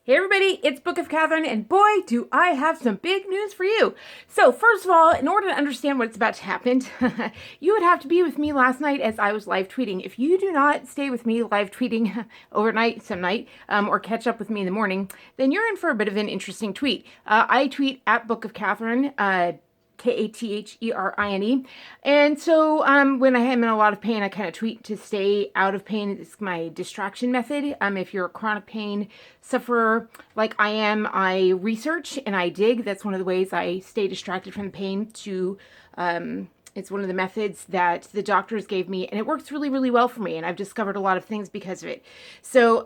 Hey everybody, it's Book of Katherine, and boy, do I have some big news for you. So, first of all, in order to understand what's about to happen, you would have to be with me last night as I was live tweeting. If you do not stay with me live tweeting overnight, some night, or catch up with me in the morning, then you're in for a bit of an interesting tweet. I tweet at Book of Katherine, Katherine. And so when I am in a lot of pain, I kind of tweet to stay out of pain. It's my distraction method. If you're a chronic pain sufferer like I am, I research and I dig. That's one of the ways I stay distracted from the pain to it's one of the methods that the doctors gave me, and it works really, really well for me. And I've discovered a lot of things because of it. So,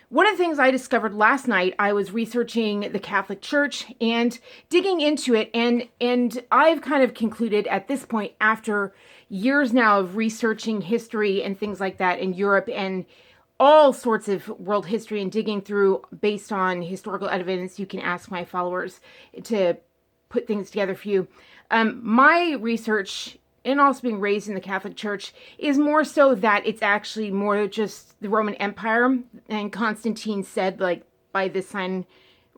one of the things I discovered last night, I was researching the Catholic Church and digging into it, and I've kind of concluded at this point, after years now of researching history and things like that in Europe and all sorts of world history and digging through based on historical evidence. You can ask my followers to put things together for you. My research, and also being raised in the Catholic Church, is more so that it's actually more just the Roman Empire. And Constantine said, like, by this sign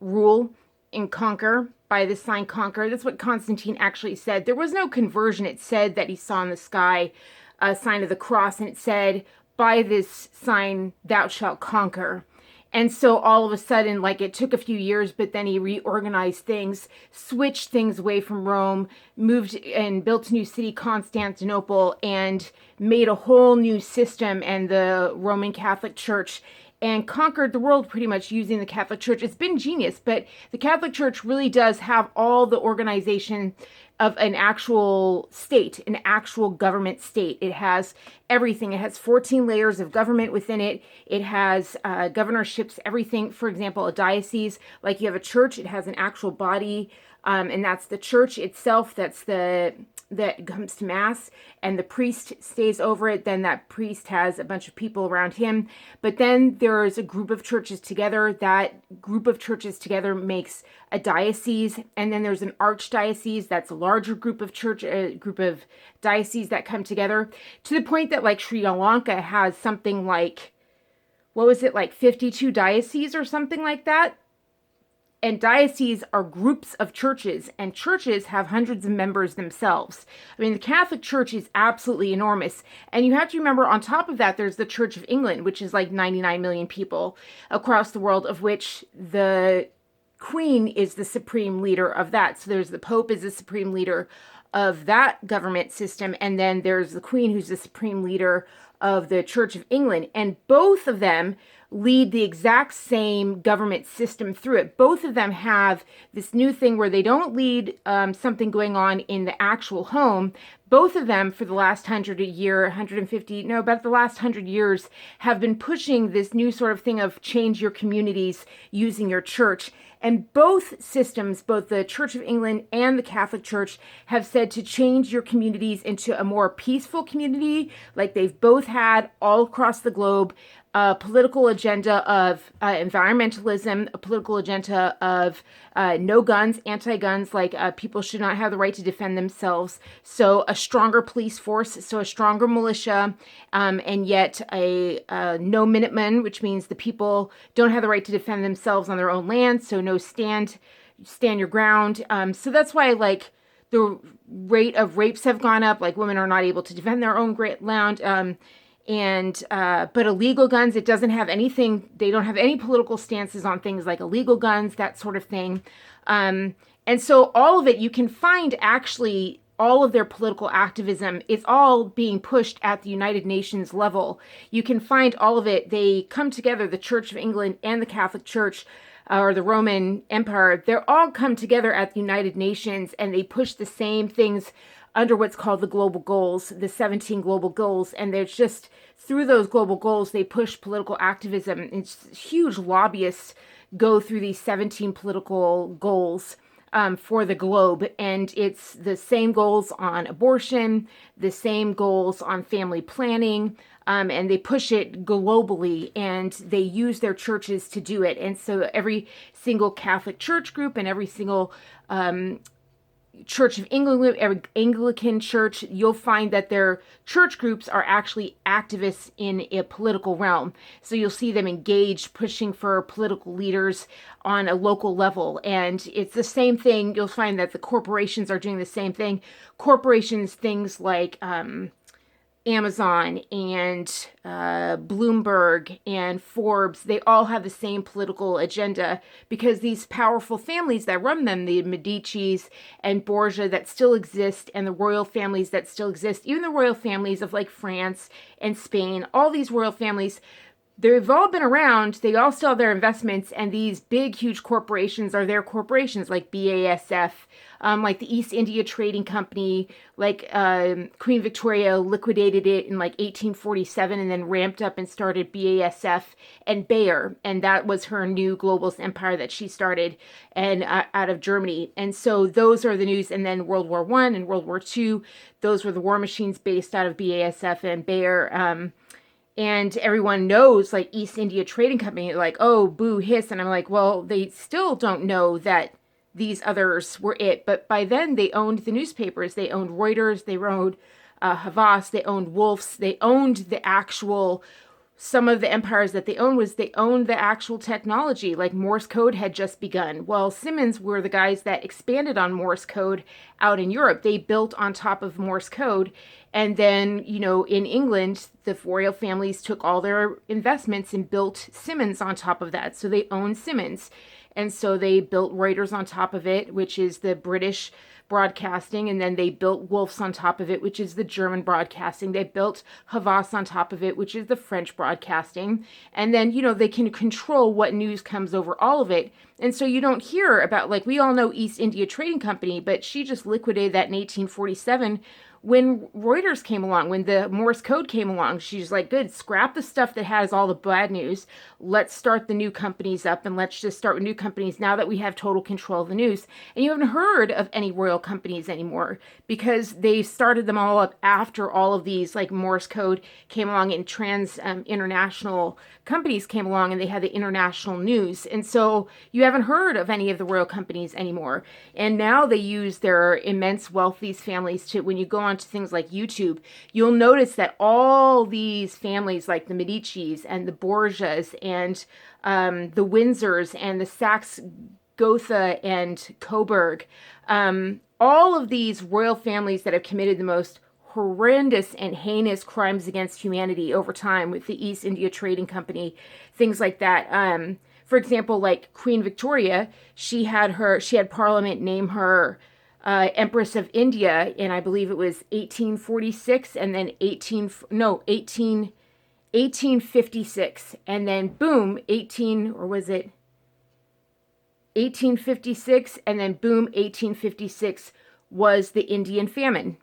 rule and conquer, by this sign conquer. That's what Constantine actually said. There was no conversion. It said that he saw in the sky a sign of the cross, and it said, by this sign thou shalt conquer. And so all of a sudden, like, it took a few years, but then he reorganized things, switched things away from Rome, moved and built a new city, Constantinople, and made a whole new system and the Roman Catholic Church, and conquered the world pretty much using the Catholic Church. It's been genius, but the Catholic Church really does have all the organization of an actual state, an actual government state. It has everything. It has 14 layers of government within it. It has governorships, everything. For example, a diocese, like you have a church, it has an actual body, and that's the church itself. That comes to mass, and the priest stays over it. Then that priest has a bunch of people around him. But then there's a group of churches together. That group of churches together makes a diocese, and then there's an archdiocese. That's a larger group of group of dioceses that come together, to the point that, like, Sri Lanka has something like, what was it, like 52 dioceses or something like that. And dioceses are groups of churches, and churches have hundreds of members themselves. I mean, the Catholic Church is absolutely enormous. And you have to remember, on top of that, there's the Church of England, which is like 99 million people across the world, of which the Queen is the supreme leader of that. So there's the Pope is the supreme leader of that government system, and then there's the Queen, who's the supreme leader of the Church of England. And both of them lead the exact same government system through it. Both of them have this new thing where they don't lead something going on in the actual home. Both of them, for the last 150, no, about the last 100 years, have been pushing this new sort of thing of change your communities using your church. And both systems, both the Church of England and the Catholic Church, have said to change your communities into a more peaceful community, like they've both had all across the globe. A political agenda of environmentalism, a political agenda of no guns, anti-guns, like people should not have the right to defend themselves. So a stronger police force, so a stronger militia, and yet a no Minutemen, which means the people don't have the right to defend themselves on their own land. So no stand your ground. So that's why, like, the rate of rapes have gone up. Like, women are not able to defend their own land. But illegal guns, it doesn't have anything. They don't have any political stances on things like illegal guns, that sort of thing. And so all of it, you can find actually all of their political activism is all being pushed at the United Nations level. You can find all of it. They come together, the Church of England and the Catholic Church, or the Roman Empire. They're all come together at the United Nations, and they push the same things under what's called the global goals, the 17 global goals. And there's just, through those global goals, they push political activism. It's huge lobbyists go through these 17 political goals for the globe. And it's the same goals on abortion, the same goals on family planning, and they push it globally, and they use their churches to do it. And so every single Catholic church group and every single Church of England, Anglican Church, you'll find that their church groups are actually activists in a political realm. So you'll see them engaged, pushing for political leaders on a local level. And it's the same thing. You'll find that the corporations are doing the same thing. Corporations, things like Amazon and Bloomberg and Forbes, they all have the same political agenda because these powerful families that run them, the Medicis and Borgia that still exist, and the royal families that still exist, even the royal families of like France and Spain, all these royal families, they've all been around. They all still have their investments, and these big, huge corporations are their corporations, like BASF, like the East India Trading Company, like Queen Victoria liquidated it in like 1847 and then ramped up and started BASF and Bayer, and that was her new globalist empire that she started and out of Germany. And so those are the news. And then World War I and World War II, those were the war machines based out of BASF and Bayer. And everyone knows, like, East India Trading Company, like, oh, boo, hiss. And I'm like, well, they still don't know that these others were it. But by then, they owned the newspapers. They owned Reuters. They owned Havas. They owned Wolf's. They owned the actual, some of the empires that they owned was they owned the actual technology. Like Morse code had just begun. Well, Siemens were the guys that expanded on Morse code out in Europe. They built on top of Morse code. And then, you know, in England, the royal families took all their investments and built Siemens on top of that. So they owned Siemens. And so they built Reuters on top of it, which is the British broadcasting. And then they built Wolf's on top of it, which is the German broadcasting. They built Havas on top of it, which is the French broadcasting. And then, you know, they can control what news comes over all of it. And so you don't hear about, like, we all know East India Trading Company, but she just liquidated that in 1847 when Reuters came along, when the Morse code came along. She's like, good, scrap the stuff that has all the bad news. Let's start the new companies up, and let's just start with new companies now that we have total control of the news. And you haven't heard of any royal companies anymore because they started them all up after all of these, like Morse code came along and international companies came along, and they had the international news. And so you haven't heard of any of the royal companies anymore. And now they use their immense wealth, these families, to, when you go on to things like YouTube, you'll notice that all these families like the Medicis and the Borgias and the Windsors and the Saxe Gotha and Coburg, all of these royal families that have committed the most horrendous and heinous crimes against humanity over time with the East India Trading Company, things like that. For example, like Queen Victoria, she had Parliament name her Empress of India in, I believe it was 1846, and then 1856, and then boom, 1856, and then boom, 1856 was the Indian famine.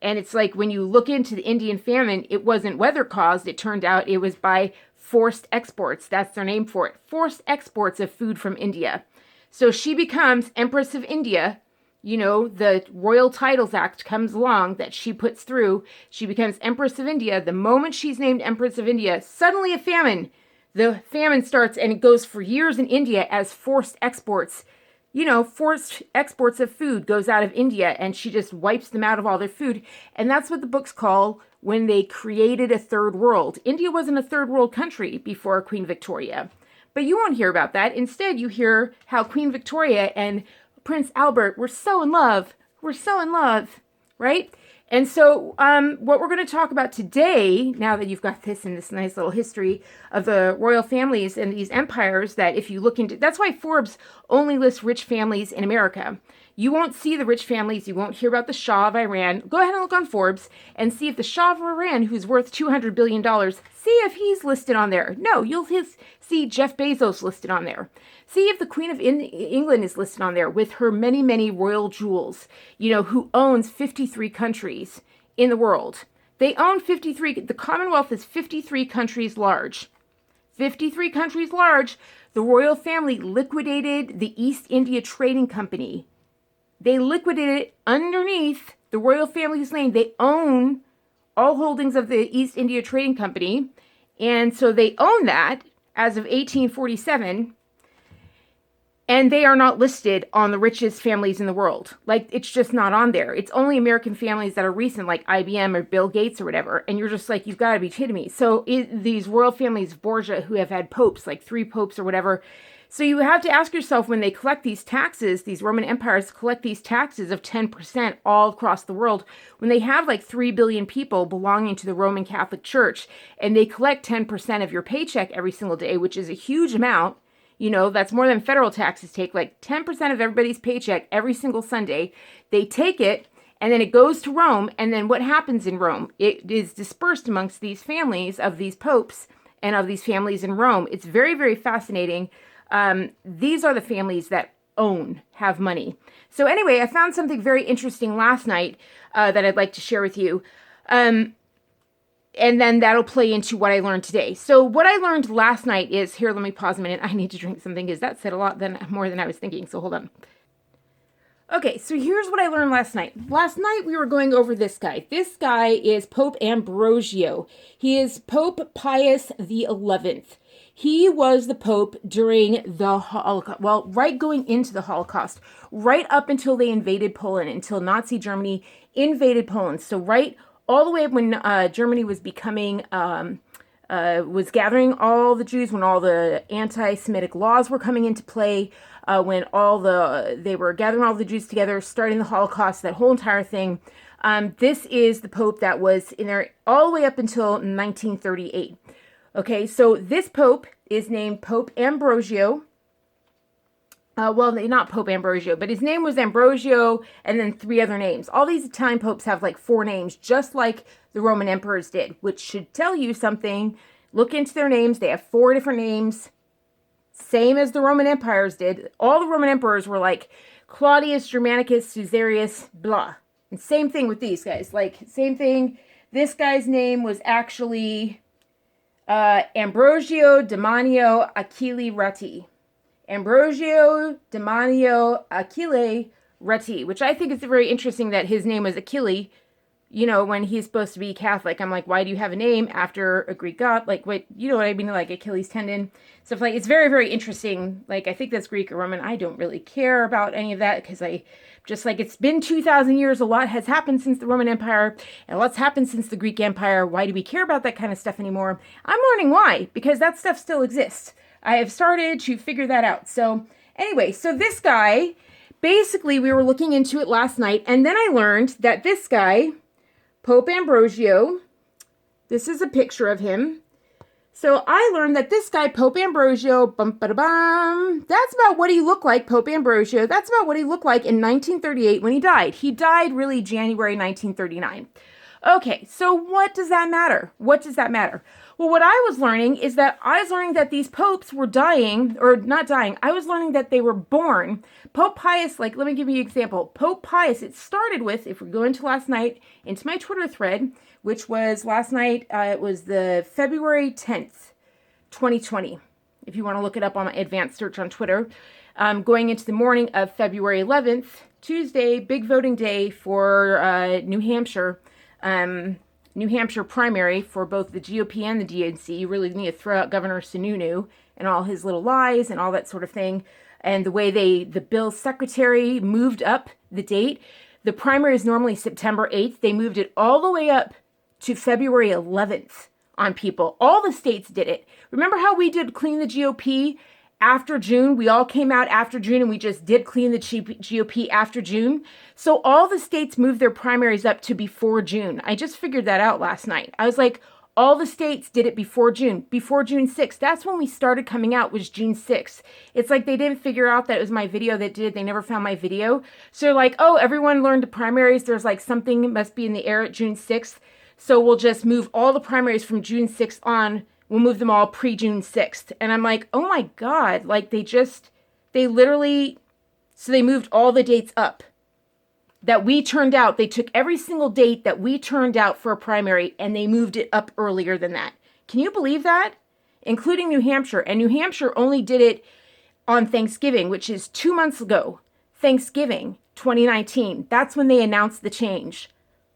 And it's like, when you look into the Indian famine, it wasn't weather caused. It turned out it was by forced exports. That's their name for it. Forced exports of food from India. So she becomes Empress of India. You know, the Royal Titles Act comes along that she puts through. She becomes Empress of India. The moment she's named Empress of India, suddenly a famine. The famine starts, and it goes for years in India as forced exports. You know, forced exports of food goes out of India, and she just wipes them out of all their food. And that's what the books call when they created a third world. India wasn't a third world country before Queen Victoria. But you won't hear about that. Instead, you hear how Queen Victoria and Prince Albert were so in love. We're so in love, right? And so what we're going to talk about today, now that you've got this and this nice little history of the royal families and these empires, that if you look into, that's why Forbes only lists rich families in America. You won't see the rich families. You won't hear about the Shah of Iran. Go ahead and look on Forbes and see if the Shah of Iran, who's worth $200 billion, see if he's listed on there. No, you'll see Jeff Bezos listed on there. See if the Queen of England is listed on there with her many, many royal jewels, you know, who owns 53 countries in the world. They own 53. The Commonwealth is 53 countries large. 53 countries large. The royal family liquidated the East India Trading Company. They liquidated it underneath the royal family's name. They own all holdings of the East India Trading Company. And so they own that as of 1847. And they are not listed on the richest families in the world. Like, it's just not on there. It's only American families that are recent, like IBM or Bill Gates or whatever. And you're just like, you've got to be kidding me. So these royal families of Borgia who have had popes, like 3 popes or whatever. So you have to ask yourself, when they collect these taxes, these Roman empires collect these taxes of 10% all across the world, when they have like 3 billion people belonging to the Roman Catholic Church, and they collect 10% of your paycheck every single day, which is a huge amount. You know, that's more than federal taxes take, like 10% of everybody's paycheck every single Sunday. They take it, and then it goes to Rome. And then what happens in Rome? It is dispersed amongst these families of these popes and of these families in Rome. It's very, very fascinating. These are the families that have money. So anyway, I found something very interesting last night that I'd like to share with you. And then that'll play into what I learned today. So what I learned last night is, here, let me pause a minute. I need to drink something because that said a lot more than I was thinking. So hold on. Okay, so here's what I learned last night. Last night we were going over this guy. This guy is Pope Ambrosio. He is Pope Pius XI. He was the Pope during the Holocaust, well, right going into the Holocaust, right up until they invaded Poland, until Nazi Germany invaded Poland. So right all the way up when Germany was becoming, was gathering all the Jews, when all the anti-Semitic laws were coming into play, when they were gathering all the Jews together, starting the Holocaust, that whole entire thing. This is the Pope that was in there all the way up until 1938. Okay, so this Pope is named Pope Ambrosio. Well, not Pope Ambrosio, but his name was Ambrosio, and then 3 other names. All these Italian popes have like 4 names, just like the Roman emperors did, which should tell you something. Look into their names. They have 4 different names, same as the Roman empires did. All the Roman emperors were like Claudius, Germanicus, Caesarius, blah. And same thing with these guys. Like, same thing. This guy's name was actually Ambrosio Demanio Achille Reti. Ambrosio Demanio Achille Reti, which I think is very interesting that his name was Achille, you know, when he's supposed to be Catholic. I'm like, why do you have a name after a Greek god? Like, what, you know what I mean? Like Achilles tendon, stuff like, it's very, very interesting. Like, I think that's Greek or Roman. I don't really care about any of that because just like, it's been 2,000 years. A lot has happened since the Roman Empire, and a lot's happened since the Greek Empire. Why do we care about that kind of stuff anymore? I'm learning why, because that stuff still exists. I have started to figure that out. So anyway, so this guy, basically we were looking into it last night, and then I learned that this guy, Pope Ambrosio, this is a picture of him. So I learned that this guy, Pope Ambrosio, that's about what he looked like, Pope Ambrosio. That's about what he looked like in 1938 when he died. He died really January 1939. Okay, so what does that matter? What does that matter? Well, what I was learning is that these popes were dying, or not dying. I was learning that they were born. Pope Pius, like, let me give you an example. Pope Pius, it started with, if we go into last night, into my Twitter thread, which was last night, it was the February 10th, 2020. If you want to look it up on my advanced search on Twitter. Going into the morning of February 11th, Tuesday, big voting day for New Hampshire. New Hampshire primary for both the GOP and the DNC. You really need to throw out Governor Sununu and all his little lies and all that sort of thing. And the way the bill's secretary moved up the date. The primary is normally September 8th. They moved it all the way up to February 11th on people. All the states did it. Remember how we did clean the GOP after June? We all came out after June and we just did clean the GOP after June. So all the states moved their primaries up to before June. I just figured that out last night. I was like, all the states did it before June 6th. That's when we started coming out, was June 6th. It's like they didn't figure out that it was my video that did it. They never found my video. So they're like, oh, everyone learned the primaries. There's like something must be in the air at June 6th. So we'll just move all the primaries from June 6th on. We'll move them all pre-June 6th. And I'm like, oh my God, like they literally, so they moved all the dates up that we turned out. They took every single date that we turned out for a primary and they moved it up earlier than that. Can you believe that? Including New Hampshire. And New Hampshire only did it on Thanksgiving, which is 2 months ago. Thanksgiving 2019. That's when they announced the change.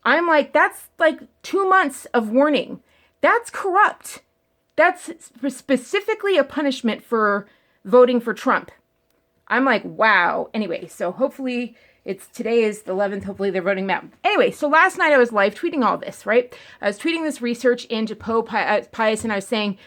I'm like, that's like 2 months of warning. That's corrupt. That's specifically a punishment for voting for Trump. I'm like, wow. Anyway, so hopefully today is the 11th. Hopefully they're voting him out. Anyway, so last night I was live tweeting all this, right? I was tweeting this research into Pope Pius, and I was saying,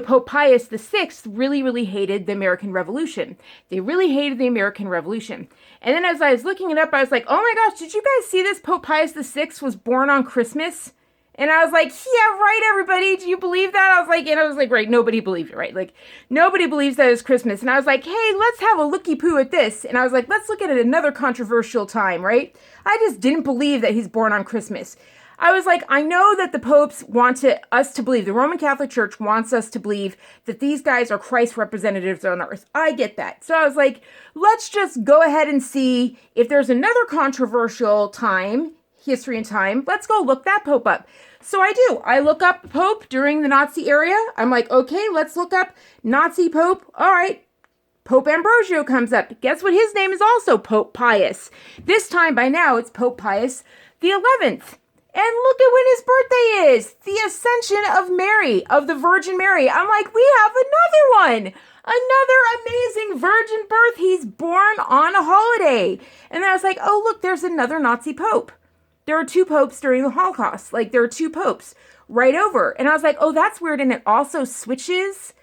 Pope Pius the Sixth really, really hated the American Revolution. They really hated the American Revolution. And then as I was looking it up, I was like, oh my gosh, did you guys see this? Pope Pius the Sixth was born on Christmas. And I was like, yeah, right, everybody. Do you believe that? I was like, right, nobody believed it, right? Like, nobody believes that it's Christmas. And I was like, hey, let's have a looky-poo at this. And I was like, let's look at it another controversial time, right? I just didn't believe that he's born on Christmas. I was like, I know that the popes want us to believe, the Roman Catholic Church wants us to believe that these guys are Christ's representatives on earth. I get that. So I was like, let's just go ahead and see if there's another controversial time, history and time. Let's go look that pope up. So I do. I look up pope during the Nazi era. I'm like, okay, let's look up Nazi pope. All right. Pope Ambrosio comes up. Guess what? His name is also Pope Pius. This time by now it's Pope Pius the 11th. And look at when his birthday is. The Ascension of Mary, of the Virgin Mary. I'm like, we have another one. Another amazing virgin birth. He's born on a holiday. And I was like, oh, look, there's another Nazi pope. There are two popes during the Holocaust. Like, there are two popes right over. And I was like, oh, that's weird. And it also switches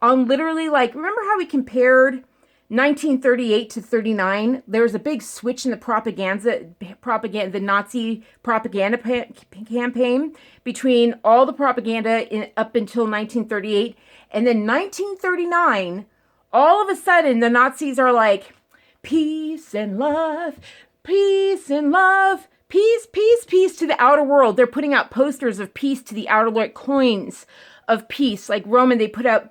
on literally, like, remember how we compared 1938 to 39? There was a big switch in the the Nazi propaganda campaign between all the propaganda up until 1938. And then 1939, all of a sudden, the Nazis are like, peace and love, peace and love. Peace, peace, peace to the outer world. They're putting out posters of peace to the outer world, coins of peace. Like Roman, they put out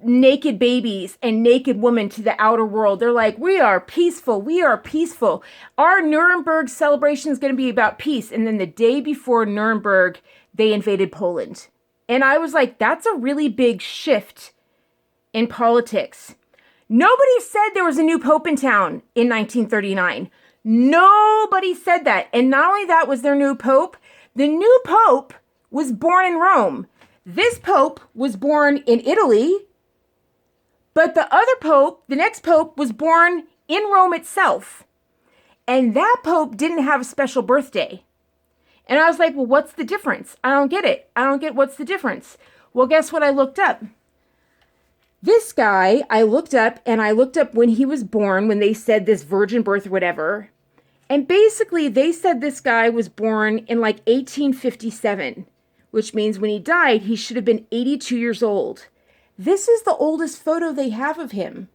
naked babies and naked women to the outer world. They're like, we are peaceful. We are peaceful. Our Nuremberg celebration is going to be about peace. And then the day before Nuremberg, they invaded Poland. And I was like, that's a really big shift in politics. Nobody said there was a new pope in town in 1939. Nobody said that. And not only that was their new pope, the new pope was born in Rome. This pope was born in Italy, but the other pope, the next pope, was born in Rome itself. And that pope didn't have a special birthday. And I was like, well, what's the difference? I don't get it. I don't get what's the difference. Well, guess what I looked up? This guy, I looked up when he was born, when they said this virgin birth or whatever. And basically, they said this guy was born in like 1857, which means when he died, he should have been 82 years old. This is the oldest photo they have of him.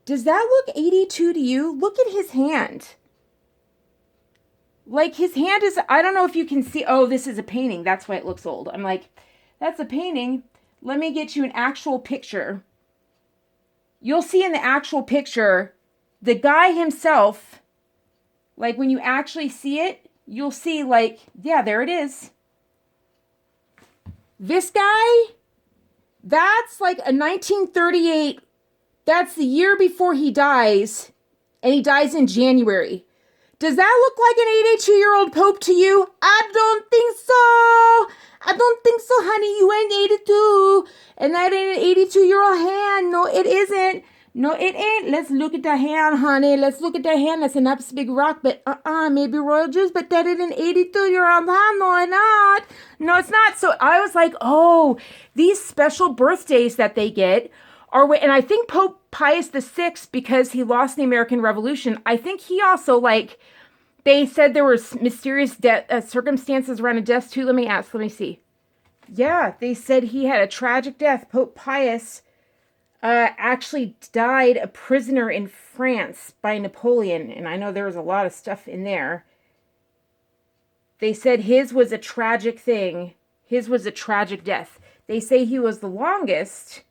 Does that look 82 to you? Look at his hand. Like his hand is, I don't know if you can see. Oh, this is a painting. That's why it looks old. I'm like, that's a painting. Let me get you an actual picture. You'll see in the actual picture, the guy himself, like when you actually see it, you'll see like, yeah, there it is. This guy, that's like a 1938, that's the year before he dies, and he dies in January. Does that look like an 82-year-old pope to you? I don't think so. I don't think so, honey. You ain't 82. And that ain't an 82-year-old hand. No, it isn't. No, it ain't. Let's look at the hand, honey. Let's look at the hand. That's a nice big rock, but maybe royal juice, but that ain't an 82-year-old hand. No, it's not. No, it's not. So I was like, oh, these special birthdays that they get are, and I think Pope Pius VI, because he lost the American Revolution, I think he also, like, they said there were mysterious circumstances around a death too. Let me see. Yeah, they said he had a tragic death. Pope Pius actually died a prisoner in France by Napoleon. And I know there was a lot of stuff in there. They said his was a tragic thing. His was a tragic death. They say he was the longest,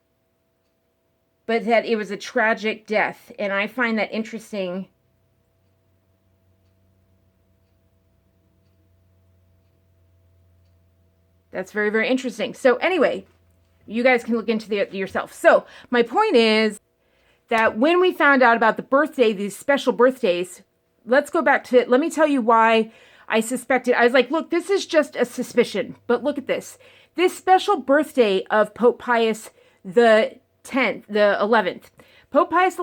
but that it was a tragic death. And I find that interesting. That's very, very interesting. So anyway, you guys can look into yourself. So my point is that when we found out about the birthday, these special birthdays, let's go back to it. Let me tell you why I suspected. I was like, look, this is just a suspicion. But look at this. This special birthday of Pope Pius the 11th. Pope Pius XI,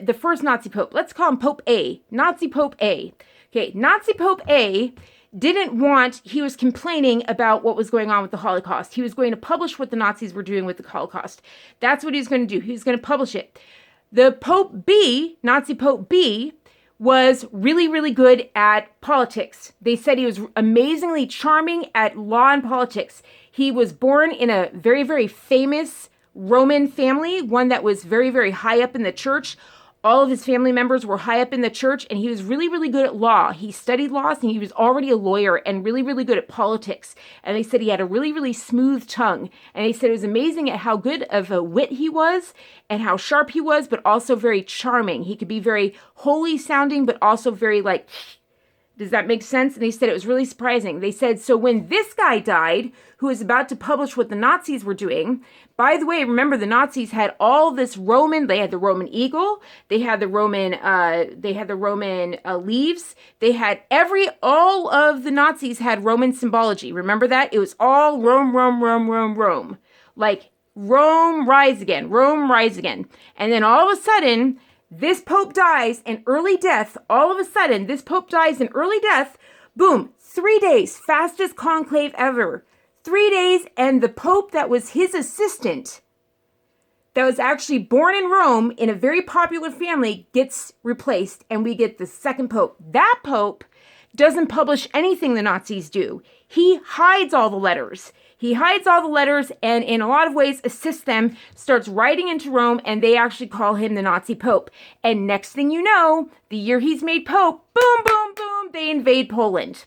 the first Nazi Pope. Let's call him Pope A. Nazi Pope A. Okay, Nazi Pope A he was complaining about what was going on with the Holocaust. He was going to publish what the Nazis were doing with the Holocaust. That's what he was going to do. He was going to publish it. The Pope B, Nazi Pope B, was really, really good at politics. They said he was amazingly charming at law and politics. He was born in a very, very famous Roman family, one that was very, very high up in the church. All of his family members were high up in the church, and he was really, really good at law. He studied law, and he was already a lawyer and really, really good at politics. And they said he had a really, really smooth tongue. And they said it was amazing at how good of a wit he was and how sharp he was, but also very charming. He could be very holy sounding, but also very like, does that make sense? And they said it was really surprising. They said, so when this guy died, who was about to publish what the Nazis were doing, by the way, remember the Nazis had all this they had the Roman eagle, they had the Roman leaves, all of the Nazis had Roman symbology. Remember that? It was all Rome, Rome, Rome, Rome, Rome. Like, Rome, rise again, Rome, rise again. And then all of a sudden, this Pope dies in early death. All of a sudden, this Pope dies in early death. Boom, 3 days, fastest conclave ever. 3 days, and the Pope that was his assistant, that was actually born in Rome in a very popular family, gets replaced, and we get the second Pope. That Pope doesn't publish anything the Nazis do. He hides all the letters. He hides all the letters and in a lot of ways assists them, starts writing into Rome, and they actually call him the Nazi Pope. And next thing you know, the year he's made Pope, boom, boom, boom, they invade Poland.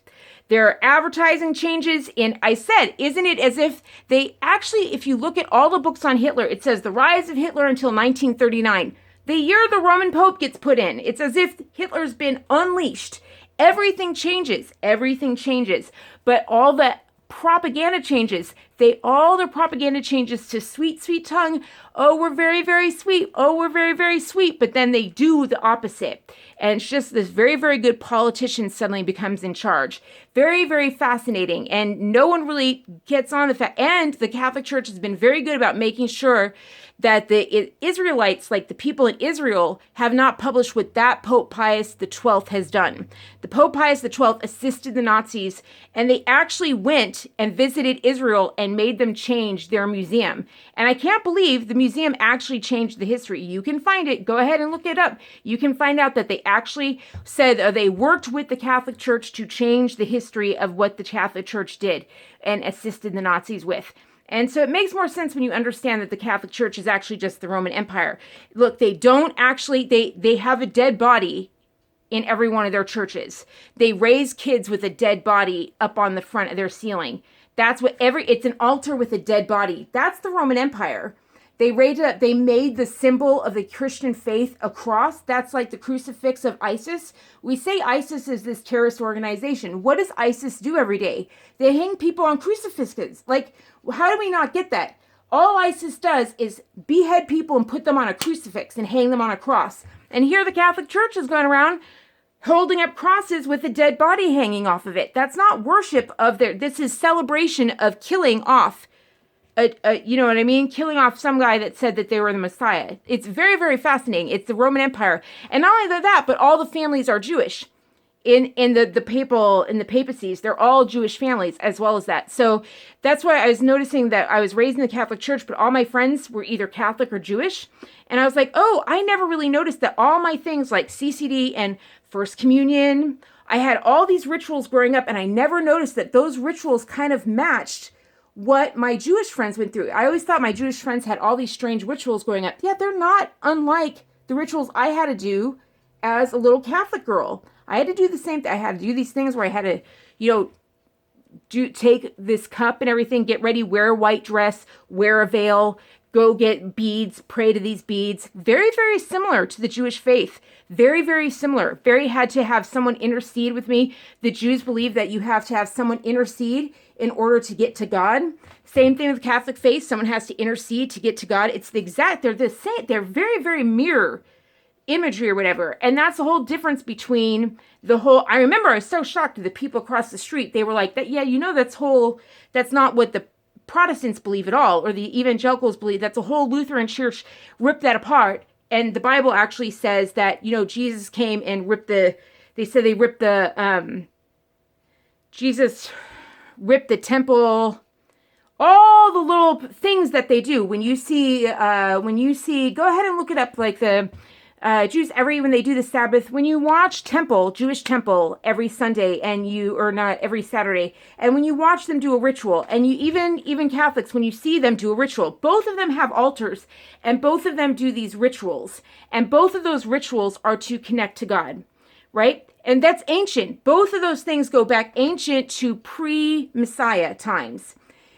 There are advertising changes I said, isn't it as if they actually, if you look at all the books on Hitler, it says the rise of Hitler until 1939. The year the Roman Pope gets put in, it's as if Hitler's been unleashed. Everything changes. Everything changes. But all the propaganda changes. All their propaganda changes to sweet, sweet tongue. Oh, we're very, very sweet. Oh, we're very, very sweet. But then they do the opposite. And it's just this very, very good politician suddenly becomes in charge. Very, very fascinating. And no one really gets on the fact. And the Catholic Church has been very good about making sure that the Israelites, like the people in Israel, have not published what that Pope Pius XII has done. The Pope Pius XII assisted the Nazis, and they actually went and visited Israel and made them change their museum. And I can't believe the museum actually changed the history. You can find it. Go ahead and look it up. You can find out that they actually said they worked with the Catholic Church to change the history of what the Catholic Church did and assisted the Nazis with. And so it makes more sense when you understand that the Catholic Church is actually just the Roman Empire. Look, they don't actually, they have a dead body in every one of their churches. They raise kids with a dead body up on the front of their ceiling. That's what it's an altar with a dead body. That's the Roman Empire. They raised it up. They made the symbol of the Christian faith a cross. That's like the crucifix of ISIS. We say ISIS is this terrorist organization. What does ISIS do every day? They hang people on crucifixes. Like, how do we not get that? All ISIS does is behead people and put them on a crucifix and hang them on a cross. And here the Catholic Church is going around holding up crosses with a dead body hanging off of it. That's not worship of this is celebration of killing off you know what I mean? Killing off some guy that said that they were the Messiah. It's very, very fascinating. It's the Roman Empire. And not only that, but all the families are Jewish. In the papacies, they're all Jewish families as well as that. So that's why I was noticing that I was raised in the Catholic Church, but all my friends were either Catholic or Jewish. And I was like, oh, I never really noticed that all my things like CCD and First Communion, I had all these rituals growing up, and I never noticed that those rituals kind of matched what my Jewish friends went through. I always thought my Jewish friends had all these strange rituals growing up. Yeah, they're not unlike the rituals I had to do as a little Catholic girl. I had to do the same thing. I had to do these things where I had to, take this cup and everything, get ready, wear a white dress, wear a veil, go get beads, pray to these beads. Very, very similar to the Jewish faith. Very, very similar. Had to have someone intercede with me. The Jews believe that you have to have someone intercede in order to get to God. Same thing with Catholic faith. Someone has to intercede to get to God. They're the same. They're very, very mirror imagery or whatever. And that's the whole difference between I remember I was so shocked at the people across the street. They were like, that's not what the Protestants believe at all, or the evangelicals believe. That's a whole Lutheran church ripped that apart and the Bible actually says that, Jesus came and Jesus ripped the temple, all the little things that they do. When you see, go ahead and look it up, like the Jews, when they do the Sabbath, when you watch Jewish temple every Sunday, or not every Saturday, and when you watch them do a ritual, and even Catholics, when you see them do a ritual, both of them have altars, and both of them do these rituals, and both of those rituals are to connect to God, right? And that's ancient. Both of those things go back ancient to pre-Messiah times.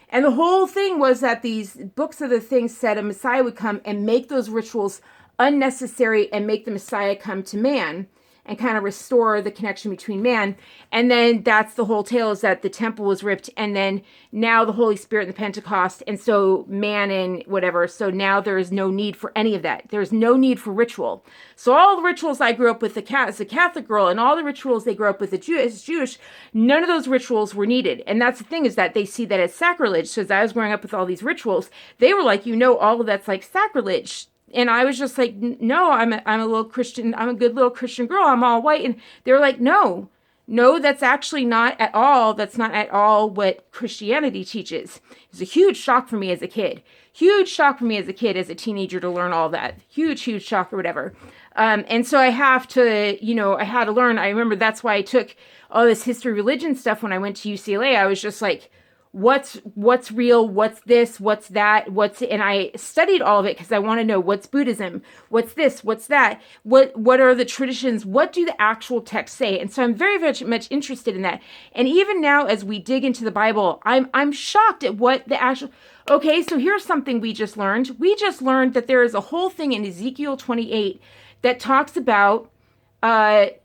And the whole thing was that these books of the things said a Messiah would come and make those rituals unnecessary and make the Messiah come to man and kind of restore the connection between man. And then that's the whole tale, is that the temple was ripped, and then now the Holy Spirit and the Pentecost, and so man and whatever. So now there is no need for any of that. There's no need for ritual. So all the rituals I grew up with as a Catholic girl, and all the rituals they grew up with as Jewish, none of those rituals were needed. And that's the thing, is that they see that as sacrilege. So as I was growing up with all these rituals, they were like, all of that's like sacrilege. And I was just like, no, I'm a little Christian. I'm a good little Christian girl. I'm all white. And they were like, no, that's actually not at all. That's not at all what Christianity teaches. It was a huge shock for me as a kid. Huge shock for me as a kid, as a teenager, to learn all that. Huge shock or whatever. And so I had to learn. I remember that's why I took all this history, religion stuff when I went to UCLA. I was just like, what's real, what's this, what's that, and I studied all of it because I want to know what's Buddhism, what's this, what's that, what are the traditions, what do the actual texts say. And so I'm very, very much interested in that. And even now, as we dig into the Bible, I'm shocked at what the actual. Okay, so here's something we just learned. We just learned that there is a whole thing in Ezekiel 28 that talks about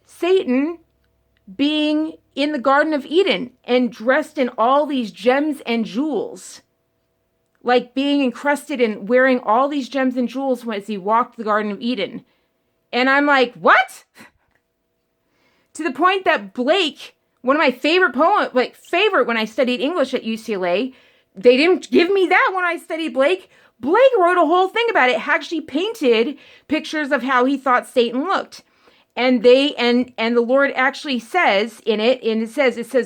Satan being in the Garden of Eden and dressed in all these gems and jewels, like being encrusted and wearing all these gems and jewels as he walked the Garden of Eden. And I'm like, what? To the point that Blake, one of my favorite when I studied English at UCLA, they didn't give me that when I studied Blake. Blake wrote a whole thing about it, actually painted pictures of how he thought Satan looked. And the Lord actually says in it, and it says, and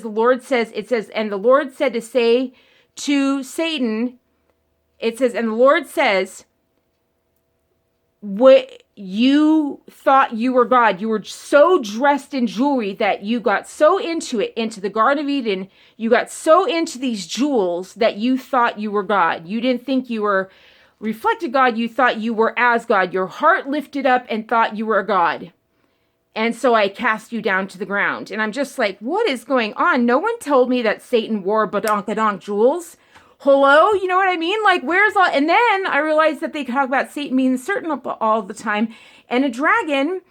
the Lord said to say to Satan, it says, and the Lord says, what you thought you were God. You were so dressed in jewelry that you got so into it, into the Garden of Eden. You got so into these jewels that you thought you were God. You didn't think you were reflected God. You thought you were as God. Your heart lifted up and thought you were a God. And so I cast you down to the ground. And I'm just like, what is going on? No one told me that Satan wore badonkadonk jewels. Hello? You know what I mean? Like, where's all... And then I realized that they talk about Satan being certain all the time. And a dragon.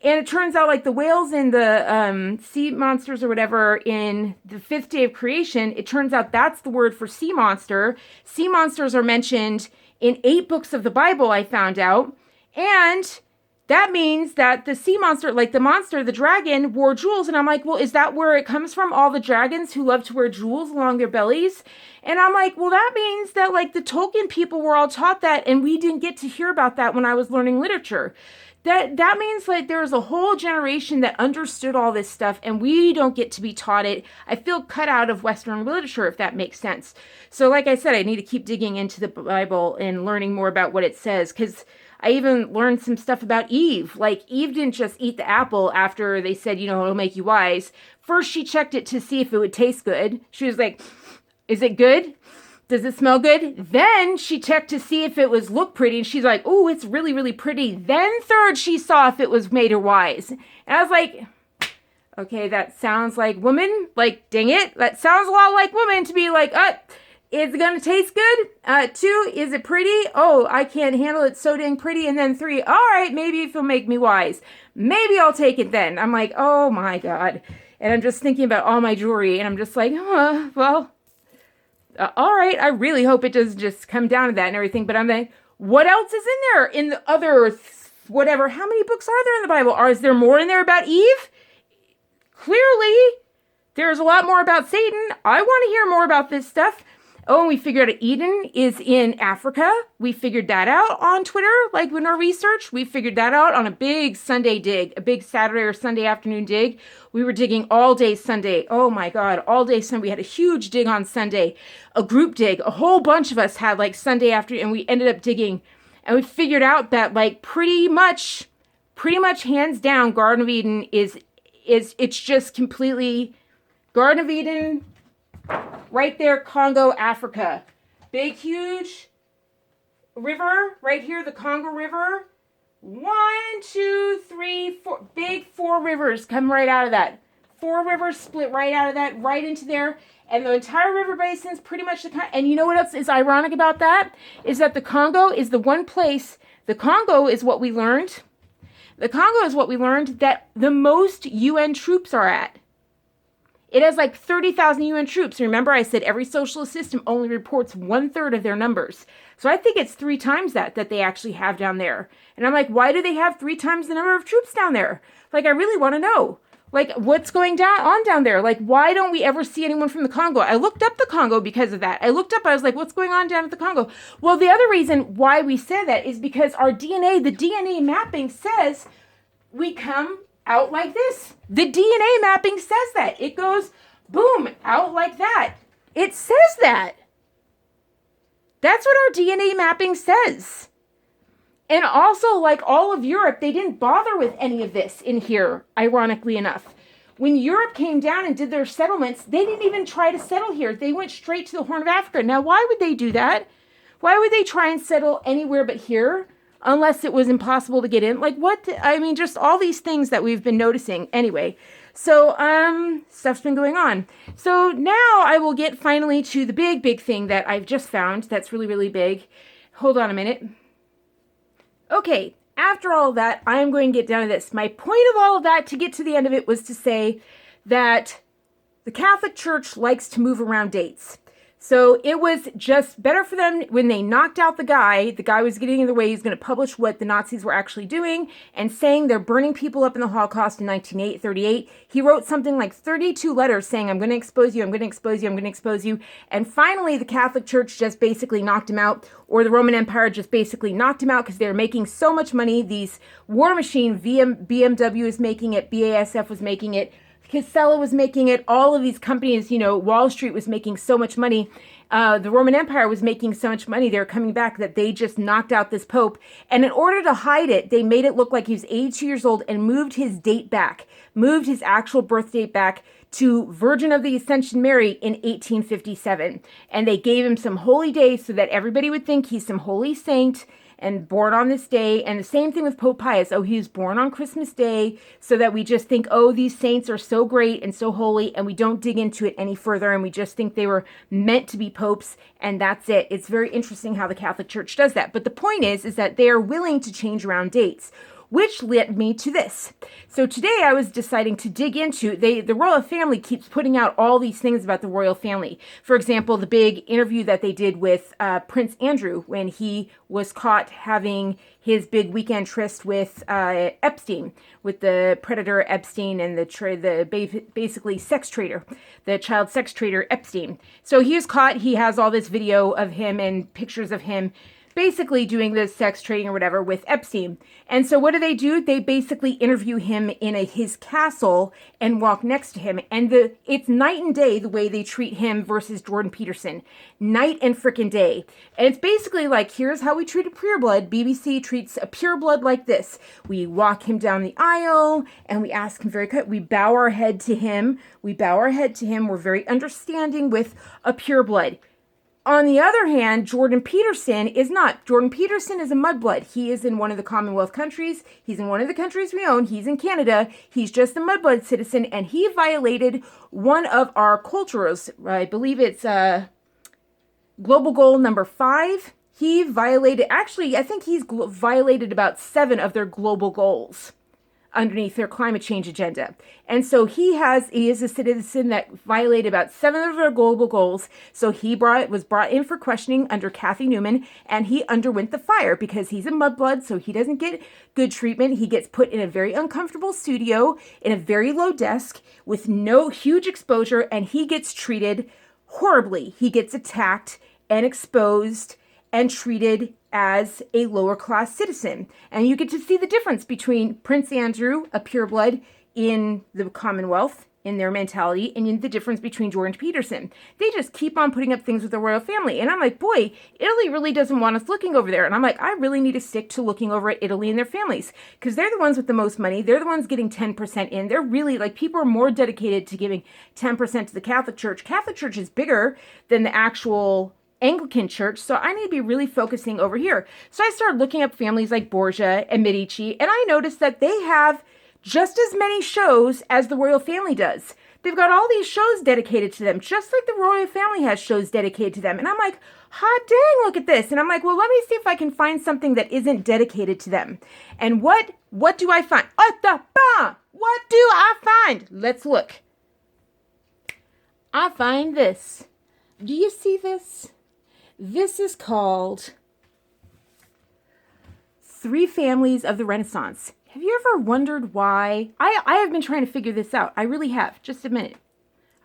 And it turns out, like, the whales and the sea monsters or whatever in the fifth day of creation, it turns out that's the word for sea monster. Sea monsters are mentioned in 8 books of the Bible, I found out. And that means that the sea monster, like the dragon, wore jewels. And I'm like, well, is that where it comes from? All the dragons who love to wear jewels along their bellies? And I'm like, well, that means that, like, the Tolkien people were all taught that, and we didn't get to hear about that when I was learning literature. That means, like, there's a whole generation that understood all this stuff, and we don't get to be taught it. I feel cut out of Western literature, if that makes sense. So, like I said, I need to keep digging into the Bible and learning more about what it says, because I even learned some stuff about Eve. Like, Eve didn't just eat the apple after they said, it'll make you wise. First, she checked it to see if it would taste good. She was like, is it good? Does it smell good? Then she checked to see if it was look pretty. And she's like, oh, it's really, really pretty. Then third, she saw if it was made her wise. And I was like, okay, that sounds like woman. Like, dang it. That sounds a lot like woman to be like, is it going to taste good? 2, is it pretty? Oh, I can't handle it. So dang pretty. And then 3, all right, maybe if it'll make me wise. Maybe I'll take it then. I'm like, oh my God. And I'm just thinking about all my jewelry. And I'm just like, well, all right. I really hope it doesn't just come down to that and everything. But I'm like, what else is in there? In the other, whatever. How many books are there in the Bible? Is there more in there about Eve? Clearly, there's a lot more about Satan. I want to hear more about this stuff. Oh, and we figured out Eden is in Africa. We figured that out on Twitter, like in our research. We figured that out on a big Sunday dig, a big Saturday or Sunday afternoon dig. We were digging all day Sunday. Oh my God, all day Sunday. We had a huge dig on Sunday, a group dig. A whole bunch of us had like Sunday afternoon, and we ended up digging. And we figured out that like pretty much hands down, Garden of Eden it's just completely Garden of Eden. Right there, Congo, Africa. Big, huge river. Right here, the Congo River. 1, 2, 3, 4. Big 4 rivers come right out of that. 4 rivers split right out of that, right into there. And the entire river basin is pretty much and you know what else is ironic about that? Is that the Congo is the one place, the Congo is what we learned. The Congo is what we learned that the most UN troops are at. It has like 30,000 UN troops. Remember, I said every socialist system only reports 1/3 of their numbers. So I think it's 3 times that they actually have down there. And I'm like, why do they have 3 times the number of troops down there? Like, I really want to know. Like, what's going on down there? Like, why don't we ever see anyone from the Congo? I looked up the Congo because of that. I was like, what's going on down at the Congo? Well, the other reason why we said that is because our DNA, the DNA mapping says we come out like this. The DNA mapping says that. It goes, boom, out like that. It says that. That's what our DNA mapping says. And also, like all of Europe, they didn't bother with any of this in here, ironically enough. When Europe came down and did their settlements, they didn't even try to settle here. They went straight to the Horn of Africa. Now, why would they do that? Why would they try and settle anywhere but here? Unless it was impossible to get in. Like what? I mean, just all these things that we've been noticing. Anyway, so stuff's been going on. So now I will get finally to the big thing that I've just found that's really, really big. Hold on a minute. Okay, after all of that, I'm going to get down to this. My point of all of that, to get to the end of it, was to say that the Catholic Church likes to move around dates. So it was just better for them when they knocked out the guy. The guy was getting in the way. He's going to publish what the Nazis were actually doing and saying they're burning people up in the Holocaust in 1938. He wrote something like 32 letters saying, I'm going to expose you, I'm going to expose you, I'm going to expose you. And finally, the Catholic Church just basically knocked him out, or the Roman Empire just basically knocked him out because they were making so much money. These War Machine, BMW was making it, BASF was making it, Casella was making it, all of these companies, Wall Street was making so much money. The Roman Empire was making so much money. They were coming back that they just knocked out this Pope. And in order to hide it, they made it look like he was 82 years old and moved his date back, moved his actual birth date back to Virgin of the Ascension Mary in 1857. And they gave him some holy days so that everybody would think he's some holy saint and born on this day. And the same thing with Pope Pius. Oh, he was born on Christmas Day, so that we just think, oh, these saints are so great and so holy, and we don't dig into it any further, and we just think they were meant to be popes, and that's it. It's very interesting how the Catholic Church does that. But the point is that they are willing to change around dates, which led me to this. So today I was deciding to dig into, the royal family keeps putting out all these things about the royal family. For example, the big interview that they did with Prince Andrew when he was caught having his big weekend tryst with Epstein, with the predator Epstein and basically sex trader, the child sex trader Epstein. So he was caught. He has all this video of him and pictures of him basically doing this sex trading or whatever with Epstein. And so what do? They basically interview him in his castle and walk next to him. And it's night and day the way they treat him versus Jordan Peterson. Night and frickin' day. And it's basically like, here's how we treat a pureblood. BBC treats a pureblood like this. We walk him down the aisle and we ask him we bow our head to him. We're very understanding with a pureblood. On the other hand, Jordan Peterson is not. Jordan Peterson is a mudblood. He is in one of the Commonwealth countries. He's in one of the countries we own. He's in Canada. He's just a mudblood citizen, and he violated one of our cultures. I believe it's global goal number 5. He violated, actually, I think he's violated about 7 of their global goals underneath their climate change agenda. And so he is a citizen that violated about 7 of their global goals. So he was brought in for questioning under Kathy Newman, and he underwent the fire because he's a mudblood, so he doesn't get good treatment. He gets put in a very uncomfortable studio in a very low desk with no huge exposure, and he gets treated horribly. He gets attacked and exposed and treated as a lower class citizen. And you get to see the difference between Prince Andrew, a pureblood in the Commonwealth, in their mentality, and the difference between George Peterson. They just keep on putting up things with the royal family. And I'm like, boy, Italy really doesn't want us looking over there. And I'm like, I really need to stick to looking over at Italy and their families, because they're the ones with the most money. They're the ones getting 10% in. They're really, like, people are more dedicated to giving 10% to the Catholic Church. Catholic Church is bigger than the actual Anglican Church, so I need to be really focusing over here. So I started looking up families like Borgia and Medici, and I noticed that they have just as many shows as the royal family does. They've got all these shows dedicated to them, just like the royal family has shows dedicated to them. And I'm like, hot dang, look at this. And I'm like, well, let me see if I can find something that isn't dedicated to them. And what do I find? What do I find? Let's look. I find this. Do you see this? This is called Three Families of the Renaissance. Have you ever wondered why? I have been trying to figure this out. I really have. Just a minute.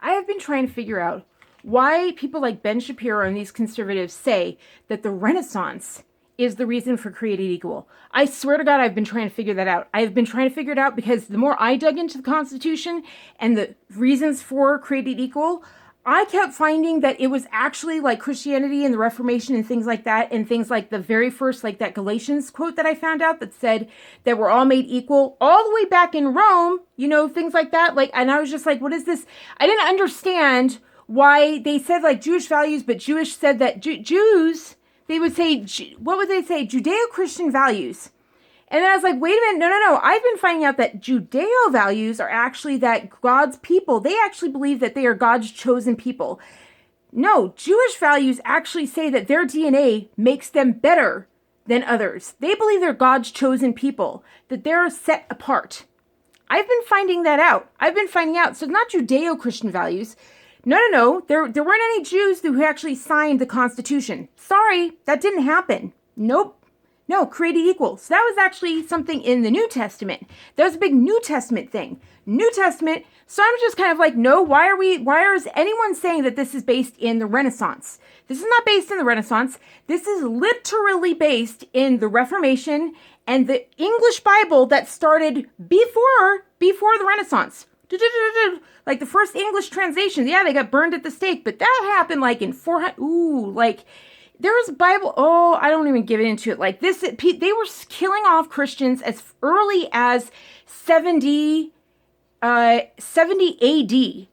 I have been trying to figure out why people like Ben Shapiro and these conservatives say that the Renaissance is the reason for created equal. I swear to God, I've been trying to figure that out. I've been trying to figure it out because the more I dug into the Constitution and the reasons for created equal, I kept finding that it was actually like Christianity and the Reformation and things like that, and things like the very first, like that Galatians quote that I found out that said that we're all made equal all the way back in Rome, you know, things like that. Like, and I was just like, what is this? I didn't understand why they said like Jewish values, but Jewish said that Jews, they would say, what would they say? Judeo-Christian values. And then I was like, wait a minute, no. I've been finding out that Judeo values are actually that God's people, they actually believe that they are God's chosen people. No, Jewish values actually say that their DNA makes them better than others. They believe they're God's chosen people, that they're set apart. I've been finding that out. So not Judeo-Christian values. No. There weren't any Jews who actually signed the Constitution. Sorry, that didn't happen. Nope. No, created equal. So that was actually something in the New Testament. That was a big New Testament thing. New Testament. So I'm just kind of like, no, why is anyone saying that this is based in the Renaissance? This is not based in the Renaissance. This is literally based in the Reformation and the English Bible that started before the Renaissance. Like the first English translations. Yeah, they got burned at the stake, but that happened like in 400, there was a Bible, I don't even get into it. Like this, they were killing off Christians as early as 70 AD.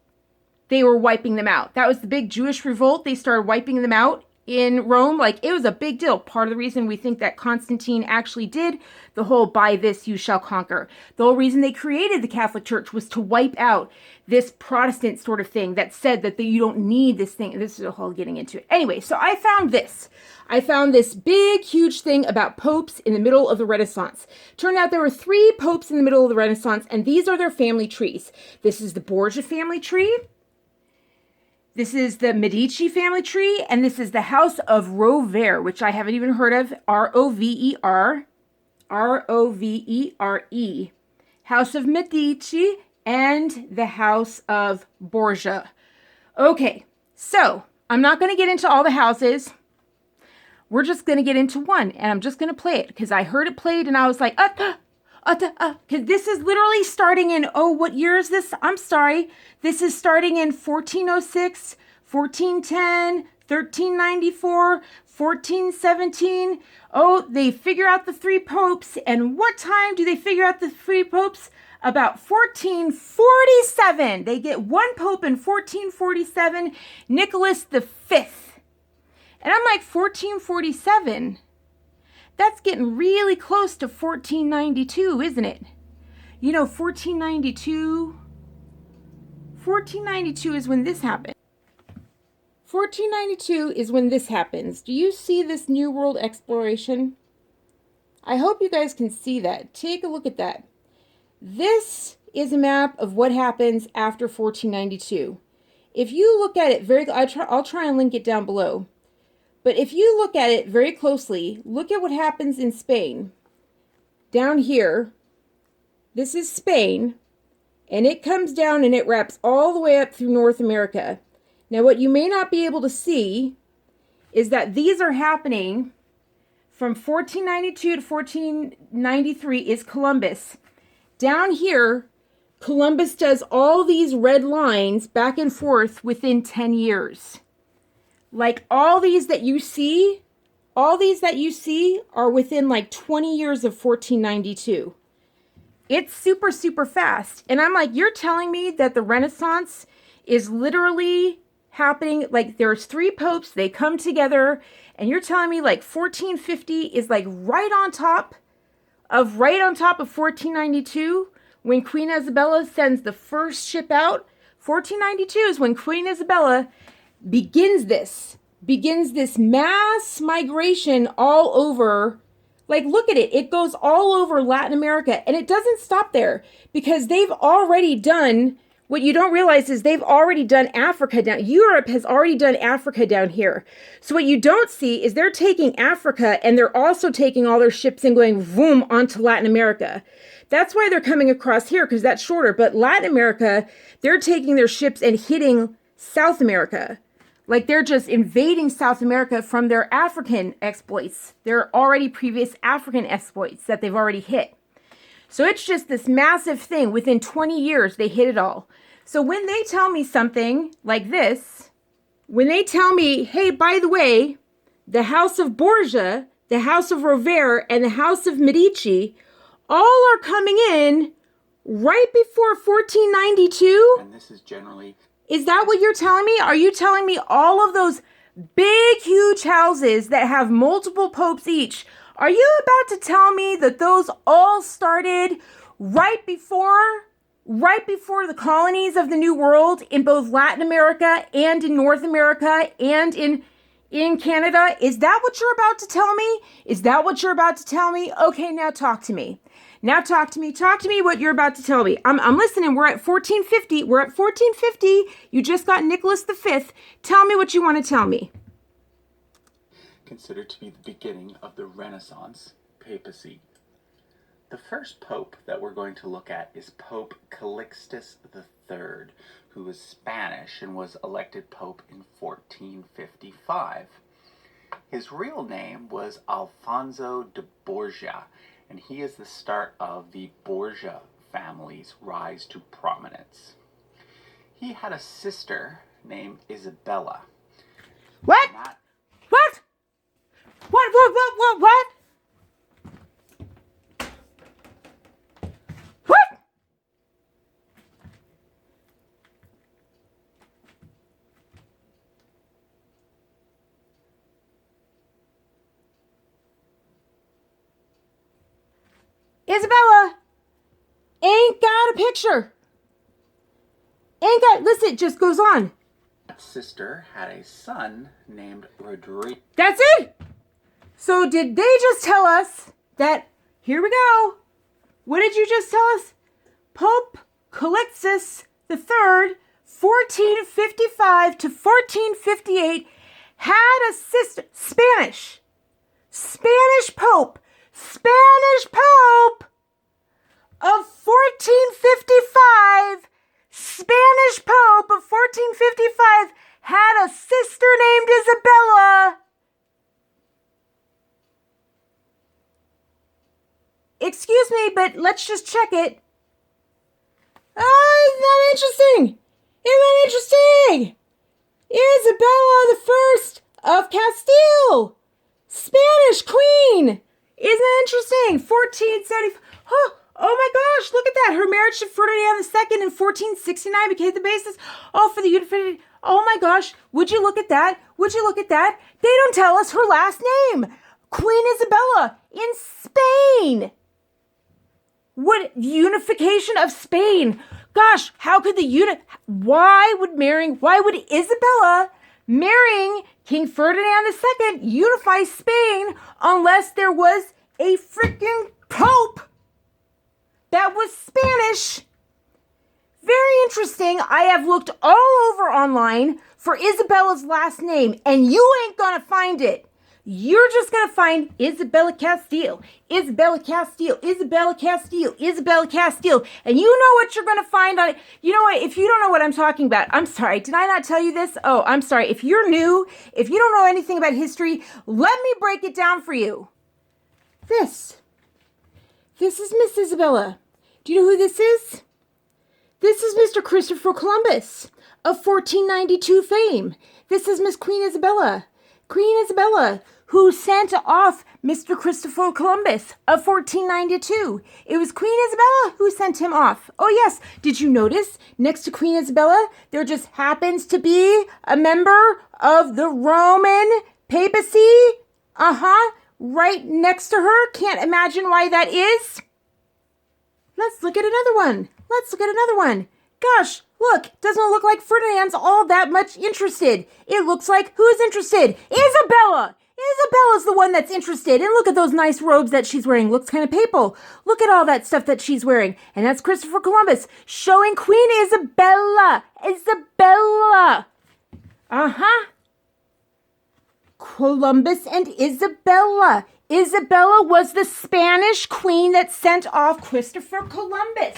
They were wiping them out. That was the big Jewish revolt. They started wiping them out in Rome. Like, it was a big deal. Part of the reason we think that Constantine actually did the whole by this you shall conquer. The whole reason they created the Catholic Church was to wipe out this Protestant sort of thing that said that you don't need this thing. This is a whole getting into it. Anyway, so I found this. I found this big, huge thing about popes in the middle of the Renaissance. Turned out there were 3 popes in the middle of the Renaissance, and these are their family trees. This is the Borgia family tree. This is the Medici family tree, and this is the House of Rovere, which I haven't even heard of. Rovere. Rovere. House of Medici and the House of Borgia. Okay, so I'm not going to get into all the houses. We're just going to get into one, and I'm just going to play it because I heard it played, and I was like, because this is literally starting in, what year is this? I'm sorry. This is starting in 1406, 1410, 1394, 1417. Oh, they figure out the 3 popes. And what time do they figure out the 3 popes? About 1447. They get 1 pope in 1447, Nicholas V. And I'm like, 1447? That's getting really close to 1492, isn't it? You know, 1492 is when this happened. 1492 is when this happens. Do you see this New World exploration? I hope you guys can see that. Take a look at that. This is a map of what happens after 1492. If you look at it I'll try and link it down below. But if you look at it very closely, look at what happens in Spain. Down here, this is Spain, and it comes down and it wraps all the way up through North America. Now, what you may not be able to see is that these are happening from 1492 to 1493 is Columbus. Down here, Columbus does all these red lines back and forth within 10 years. Like all these that you see are within like 20 years of 1492. It's super, super fast. And I'm like, you're telling me that the Renaissance is literally happening, like there's 3 popes, they come together, and you're telling me like 1450 is like right on top of 1492 when Queen Isabella sends the first ship out. 1492 is when Queen Isabella begins this mass migration all over. Like, look at it. It goes all over Latin America, and it doesn't stop there because they've already done, what you don't realize is they've already done Africa down. Europe has already done Africa down here. So what you don't see is they're taking Africa and they're also taking all their ships and going boom onto Latin America. That's why they're coming across here, because that's shorter. But Latin America, they're taking their ships and hitting South America. Like they're just invading South America from their African exploits. Their already previous African exploits that they've already hit. So it's just this massive thing. Within 20 years, they hit it all. So when they tell me something like this, when they tell me, hey, by the way, the House of Borgia, the House of Rovere, and the House of Medici all are coming in right before 1492. And this is generally... Is that what you're telling me? Are you telling me all of those big, huge houses that have multiple popes each, are you about to tell me that those all started right before the colonies of the New World in both Latin America and in North America and in Canada? Is that what you're about to tell me? Is that what you're about to tell me? Okay, now talk to me. Now talk to me. Talk to me what you're about to tell me. I'm listening. We're at 1450. We're at 1450. You just got Nicholas V. Tell me what you want to tell me. Considered to be the beginning of the Renaissance papacy. The first pope that we're going to look at is Pope Calixtus III, who was Spanish and was elected pope in 1455. His real name was Alfonso de Borgia, and he is the start of the Borgia family's rise to prominence. He had a sister named Isabella. What? What? What? What? Isabella ain't got a picture. Listen, it just goes on. That sister had a son named Rodrigo. That's it. So did they just tell us that, here we go. What did you just tell us? Pope Calixtus III, 1455 to 1458, had a sister, Spanish Pope of 1455, Spanish Pope of 1455 had a sister named Isabella. Excuse me, but let's just check it. Oh, isn't that interesting? Isabella the First of Castile, Spanish Queen. Isn't that interesting? 1470. Oh my gosh, look at that. Her marriage to Ferdinand II in 1469 became the basis for the unification. Oh my gosh, would you look at that? They don't tell us her last name. Queen Isabella in Spain. What unification of Spain? Gosh, how could why would Isabella marrying King Ferdinand II unify Spain unless there was a freaking pope that was Spanish? Very interesting. I have looked all over online for Isabella's last name, and you ain't gonna find it. you're just going to find Isabella Castile, Isabella Castile, Isabella Castile, Isabella Castile. And you know what you're going to find on it. You know what? If you don't know what I'm talking about, I'm sorry. Did I not tell you this? Oh, I'm sorry. If you're new, if you don't know anything about history, let me break it down for you. This is Miss Isabella. Do you know who this is? This is Mr. Christopher Columbus of 1492 fame. This is Miss Queen Isabella. Queen Isabella, who sent off Mr. Christopher Columbus of 1492. It was Queen Isabella who sent him off. Oh yes, did you notice next to Queen Isabella, there just happens to be a member of the Roman papacy? Right next to her. Can't imagine why that is. Let's look at another one. Gosh, look, doesn't look like Ferdinand's all that much interested. It looks like, who's interested? Isabella! Isabella's the one that's interested. And look at those nice robes that she's wearing. Looks kind of papal. Look at all that stuff that she's wearing. And that's Christopher Columbus showing Queen Isabella. Isabella. Columbus and Isabella. Isabella was the Spanish queen that sent off Christopher Columbus.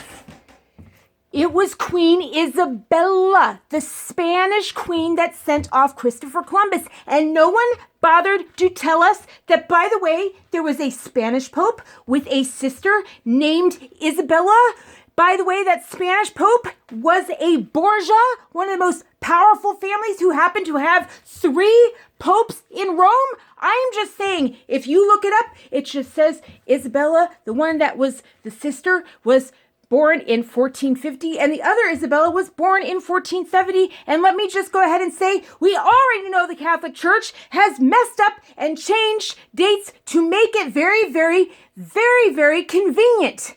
It was Queen Isabella, the Spanish queen that sent off Christopher Columbus. And no one bothered to tell us that, by the way, there was a Spanish pope with a sister named Isabella. By the way, that Spanish pope was a Borgia, one of the most powerful families who happened to have 3 popes in Rome. I'm just saying, if you look it up, it just says Isabella, the one that was the sister, was born in 1450, and the other Isabella was born in 1470. And let me just go ahead and say, we already know the Catholic Church has messed up and changed dates to make it very, very, very, very convenient.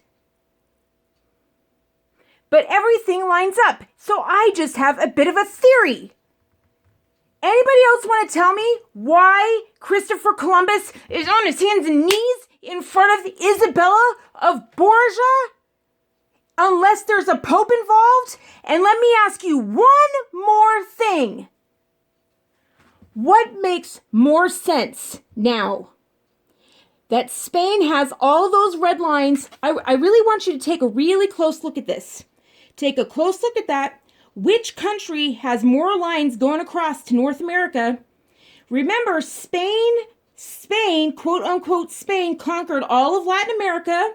But everything lines up. So I just have a bit of a theory. Anybody else want to tell me why Christopher Columbus is on his hands and knees in front of Isabella of Borgia? Unless there's a pope involved? And let me ask you one more thing. What makes more sense now? That Spain has all those red lines. I really want you to take a really close look at this. Take a close look at that. Which country has more lines going across to North America? Remember, Spain, quote unquote, Spain conquered all of Latin America,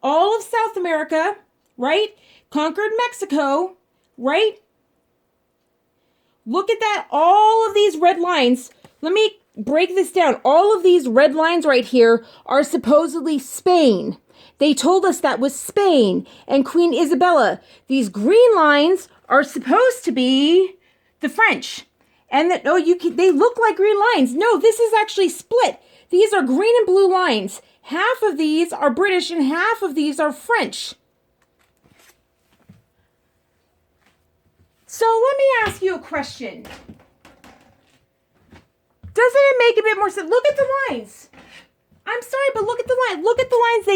all of South America, right? Conquered Mexico, right? Look at that. All of these red lines. Let me break this down. All of these red lines right here are supposedly Spain. They told us that was Spain and Queen Isabella. These green lines are supposed to be the French. And that, they look like green lines. No, this is actually split. These are green and blue lines. Half of these are British and half of these are French. So let me ask you a question. Doesn't it make a bit more sense? Look at the lines. I'm sorry, but look at the line. Look at the lines.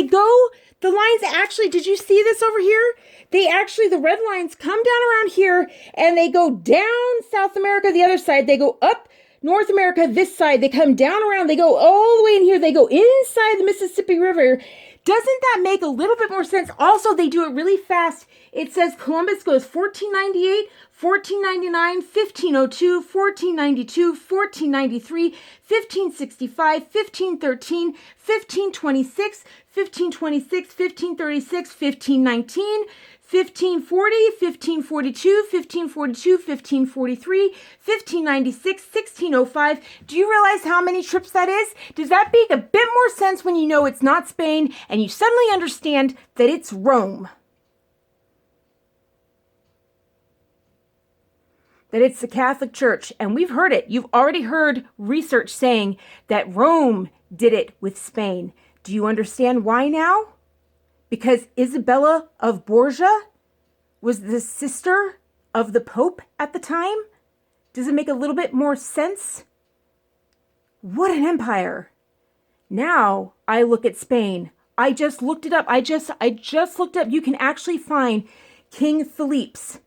The lines actually, did you see this over here? The red lines come down around here and they go down South America, the other side. They go up North America, this side. They come down around. They go all the way in here. They go inside the Mississippi River. Doesn't that make a little bit more sense? Also, they do it really fast. It says Columbus goes 1498, 1499, 1502, 1492, 1493, 1565, 1513, 1526, 1526, 1536, 1519, 1540, 1542, 1542, 1543, 1596, 1605. Do you realize how many trips that is? Does that make a bit more sense when you know it's not Spain and you suddenly understand that it's Rome? That it's the Catholic Church, and we've heard it. You've already heard research saying that Rome did it with Spain. Do you understand why now? Because Isabella of Borgia was the sister of the Pope at the time? Does it make a little bit more sense? What an empire. Now I look at Spain. I just looked it up. I just looked up. You can actually find King Philippe's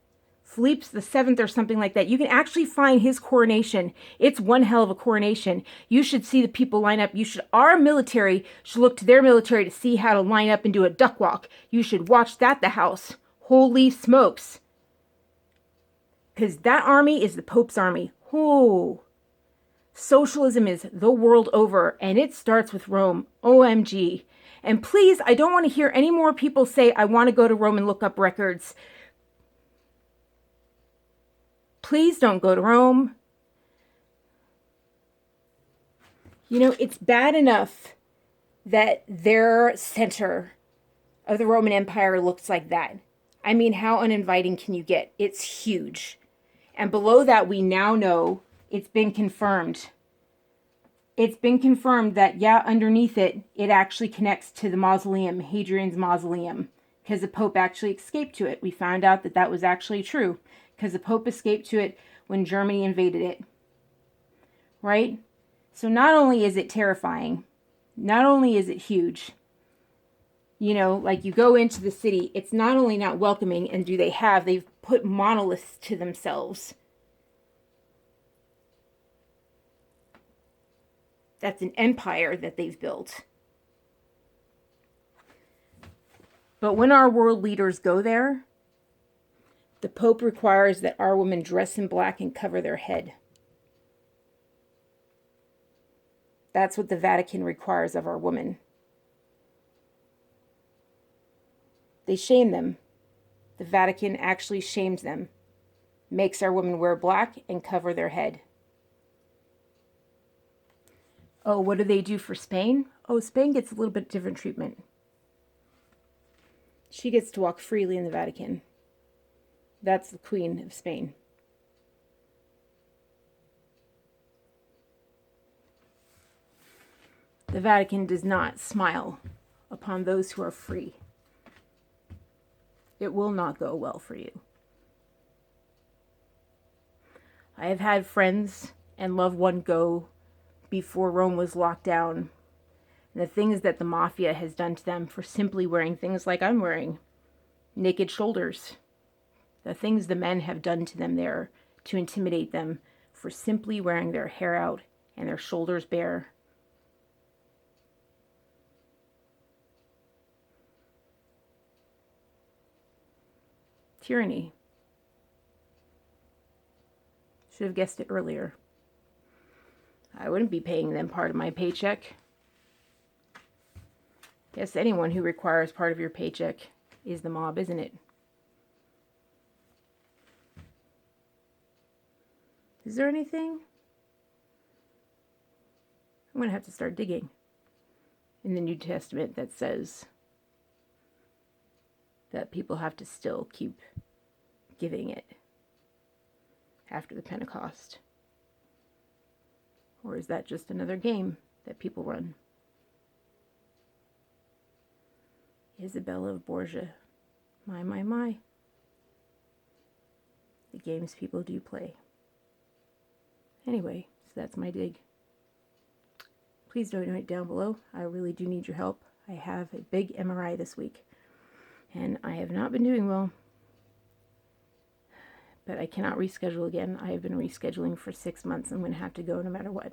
Philippe's the 7th or something like that. You can actually find his coronation. It's one hell of a coronation. You should see the people line up. Our military should look to their military to see how to line up and do a duck walk. You should watch that, the house. Holy smokes. Because that army is the Pope's army. Oh, socialism is the world over, and it starts with Rome. OMG. And please, I don't want to hear any more people say, I want to go to Rome and look up records. Please don't go to Rome. You know, it's bad enough that their center of the Roman Empire looks like that. I mean, how uninviting can you get? It's huge. And below that, we now know it's been confirmed. It's been confirmed that, yeah, underneath it, it actually connects to the mausoleum, Hadrian's mausoleum, because the Pope actually escaped to it. We found out that that was actually true, because the Pope escaped to it when Germany invaded it. Right? So not only is it terrifying, not only is it huge, you know, like you go into the city, it's not only not welcoming, and they've put monoliths to themselves. That's an empire that they've built. But when our world leaders go there, the Pope requires that our women dress in black and cover their head. That's what the Vatican requires of our women. They shame them. The Vatican actually shames them, makes our women wear black and cover their head. Oh, what do they do for Spain? Oh, Spain gets a little bit different treatment. She gets to walk freely in the Vatican. That's the Queen of Spain. The Vatican does not smile upon those who are free. It will not go well for you. I have had friends and loved ones go before Rome was locked down. And the things that the mafia has done to them for simply wearing things like I'm wearing. Naked shoulders. The things the men have done to them there to intimidate them for simply wearing their hair out and their shoulders bare. Tyranny. Should have guessed it earlier. I wouldn't be paying them part of my paycheck. Guess anyone who requires part of your paycheck is the mob, isn't it? Is there anything? I'm going to have to start digging in the New Testament that says that people have to still keep giving it after the Pentecost. Or is that just another game that people run? Isabella of Borgia. My. The games people do play. Anyway, so that's my dig. Please donate down below. I really do need your help. I have a big MRI this week, and I have not been doing well. But I cannot reschedule again. I have been rescheduling for 6 months. I'm going to have to go no matter what.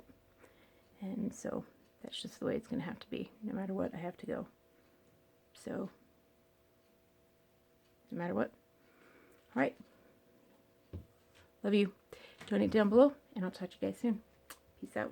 And so that's just the way it's going to have to be. No matter what, I have to go. So, no matter what. All right. Love you. Donate down below, and I'll talk to you guys soon. Peace out.